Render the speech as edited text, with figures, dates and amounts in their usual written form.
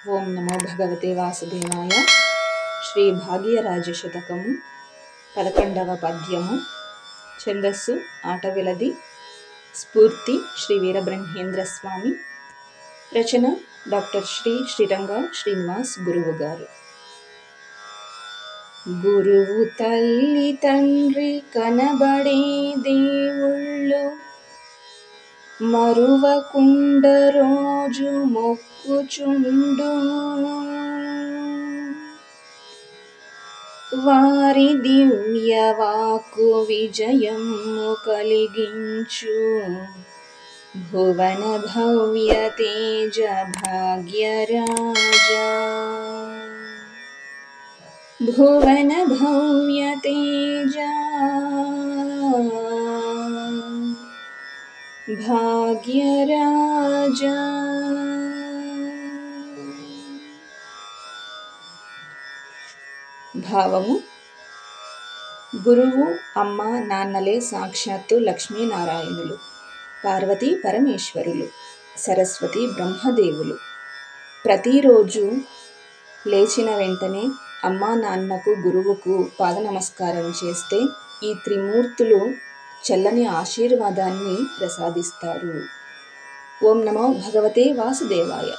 ఓం నమో భగవతే వాసుదేవాయ. శ్రీ భాగ్యరాజశతకము 11వ పద్యము. ఛందస్సు ఆటవిలది. స్ఫూర్తి శ్రీ వీరబ్రహ్మేంద్ర స్వామి. రచన డాక్టర్ శ్రీ శ్రీరంగ శ్రీనివాస్ గురువు గారు. గురువు తల్లి తండ్రి కనబడే దేవుళ్ళు, మరువకుండ రోజు మొక్కుచుండు. వారి దివ్య వాక్కు విజయము కలిగించు. భువన భవ్య తేజ భాగ్యరాజా, భువన భవ్య తేజ భాగ్యరాజా. భావము: గురువు అమ్మ నాన్నలే సాక్షాత్తు లక్ష్మీనారాయణులు, పార్వతీ పరమేశ్వరులు, సరస్వతి బ్రహ్మదేవులు. ప్రతిరోజు లేచిన వెంటనే అమ్మా నాన్నకు గురువుకు పాద నమస్కారం చేస్తే ఈ త్రిమూర్తులు చల్లని ఆశీర్వాదాన్ని ప్రసాదిస్తారు. ఓం నమో భగవతే వాసుదేవాయ.